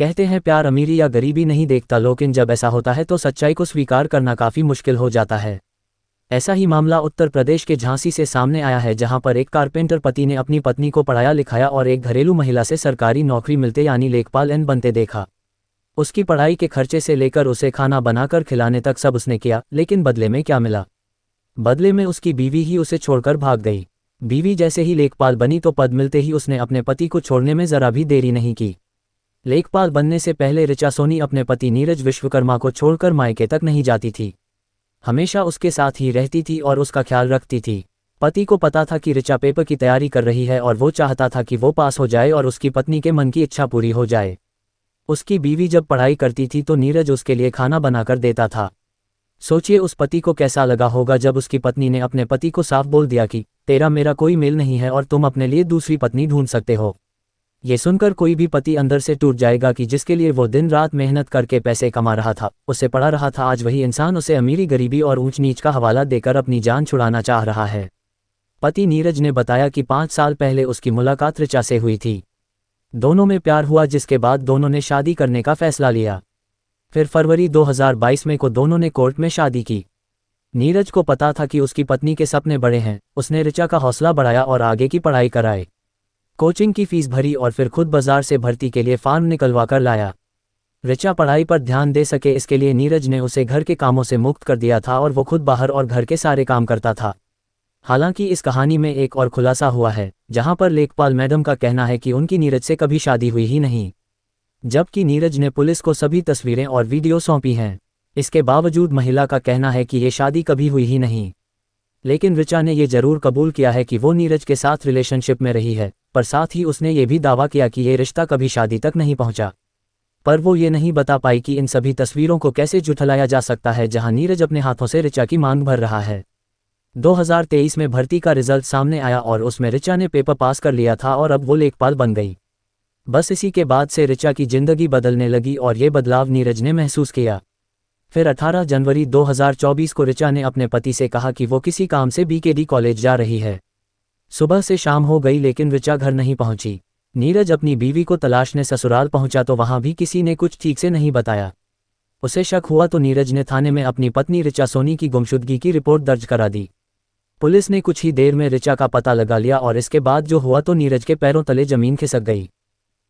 कहते हैं प्यार अमीरी या गरीबी नहीं देखता, लेकिन जब ऐसा होता है तो सच्चाई को स्वीकार करना काफ़ी मुश्किल हो जाता है। ऐसा ही मामला उत्तर प्रदेश के झांसी से सामने आया है, जहां पर एक कारपेंटर पति ने अपनी पत्नी को पढ़ाया लिखाया और एक घरेलू महिला से सरकारी नौकरी मिलते यानी लेखपाल एन बनते देखा। उसकी पढ़ाई के खर्चे से लेकर उसे खाना बनाकर खिलाने तक सब उसने किया, लेकिन बदले में क्या मिला? बदले में उसकी बीवी ही उसे छोड़कर भाग गई। बीवी जैसे ही लेखपाल बनी तो पद मिलते ही उसने अपने पति को छोड़ने में जरा भी देरी नहीं की। लेखपाल बनने से पहले ऋचा सोनी अपने पति नीरज विश्वकर्मा को छोड़कर मायके तक नहीं जाती थी। हमेशा उसके साथ ही रहती थी और उसका ख्याल रखती थी। पति को पता था कि ऋचा पेपर की तैयारी कर रही है और वो चाहता था कि वो पास हो जाए और उसकी पत्नी के मन की इच्छा पूरी हो जाए। उसकी बीवी जब पढ़ाई करती थी तो नीरज उसके लिए खाना बनाकर देता था। सोचिए उस पति को कैसा लगा होगा जब उसकी पत्नी ने अपने पति को साफ बोल दिया कि तेरा मेरा कोई मेल नहीं है और तुम अपने लिए दूसरी पत्नी ढूंढ सकते हो। ये सुनकर कोई भी पति अंदर से टूट जाएगा कि जिसके लिए वो दिन रात मेहनत करके पैसे कमा रहा था, उसे पढ़ा रहा था, आज वही इंसान उसे अमीरी गरीबी और ऊंच नीच का हवाला देकर अपनी जान छुड़ाना चाह रहा है। पति नीरज ने बताया कि 5 साल पहले उसकी मुलाकात ऋचा से हुई थी। दोनों में प्यार हुआ, जिसके बाद दोनों ने शादी करने का फैसला लिया। फिर फरवरी 2022 में को दोनों ने कोर्ट में शादी की। नीरज को पता था कि उसकी पत्नी के सपने बड़े हैं। उसने ऋचा का हौसला बढ़ाया और आगे की पढ़ाई कराई, कोचिंग की फीस भरी और फिर खुद बाजार से भर्ती के लिए फॉर्म निकलवा कर लाया। ऋचा पढ़ाई पर ध्यान दे सके इसके लिए नीरज ने उसे घर के कामों से मुक्त कर दिया था और वो खुद बाहर और घर के सारे काम करता था। हालांकि इस कहानी में एक और खुलासा हुआ है, जहां पर लेखपाल मैडम का कहना है कि उनकी नीरज से कभी शादी हुई ही नहीं, जबकि नीरज ने पुलिस को सभी तस्वीरें और वीडियो सौंपी हैं। इसके बावजूद महिला का कहना है कि ये शादी कभी हुई ही नहीं। लेकिन ऋचा ने ये जरूर कबूल किया है कि वो नीरज के साथ रिलेशनशिप में रही है, पर साथ ही उसने ये भी दावा किया कि ये रिश्ता कभी शादी तक नहीं पहुंचा। पर वो ये नहीं बता पाई कि इन सभी तस्वीरों को कैसे झुठलाया जा सकता है, जहां नीरज अपने हाथों से ऋचा की मांग भर रहा है। 2023 में भर्ती का रिजल्ट सामने आया और उसमें ऋचा ने पेपर पास कर लिया था और अब वो लेखपाल बन गई। बस इसी के बाद से ऋचा की जिंदगी बदलने लगी और ये बदलाव नीरज ने महसूस किया। फिर 18 जनवरी 2024 को ऋचा ने अपने पति से कहा कि वो किसी काम से बीकेडी कॉलेज जा रही है। सुबह से शाम हो गई लेकिन ऋचा घर नहीं पहुंची। नीरज अपनी बीवी को तलाशने ससुराल पहुंचा तो वहां भी किसी ने कुछ ठीक से नहीं बताया। उसे शक हुआ तो नीरज ने थाने में अपनी पत्नी ऋचा सोनी की गुमशुदगी की रिपोर्ट दर्ज करा दी। पुलिस ने कुछ ही देर में ऋचा का पता लगा लिया और इसके बाद जो हुआ तो नीरज के पैरों तले जमीन खिसक गई।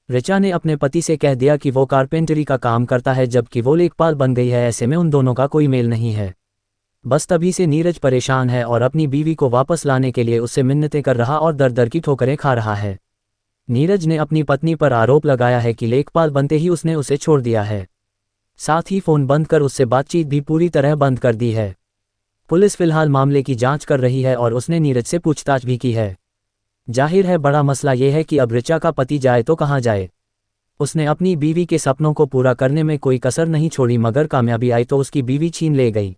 ऋचा ने अपने पति से कह दिया कि वो कारपेंटरी का काम करता है जबकि वो लेखपाल बन गई है, ऐसे में उन दोनों का कोई मेल नहीं है। बस तभी से नीरज परेशान है और अपनी बीवी को वापस लाने के लिए उससे मिन्नतें कर रहा और दर दर की ठोकरें खा रहा है। नीरज ने अपनी पत्नी पर आरोप लगाया है कि लेखपाल बनते ही उसने उसे छोड़ दिया है, साथ ही फोन बंद कर उससे बातचीत भी पूरी तरह बंद कर दी है। पुलिस फिलहाल मामले की जांच कर रही है और उसने नीरज से पूछताछ भी की है। जाहिर है बड़ा मसला ये है कि अब ऋचा का पति जाए तो कहाँ जाए। उसने अपनी बीवी के सपनों को पूरा करने में कोई कसर नहीं छोड़ी, मगर कामयाबी आई तो उसकी बीवी छीन ले गई।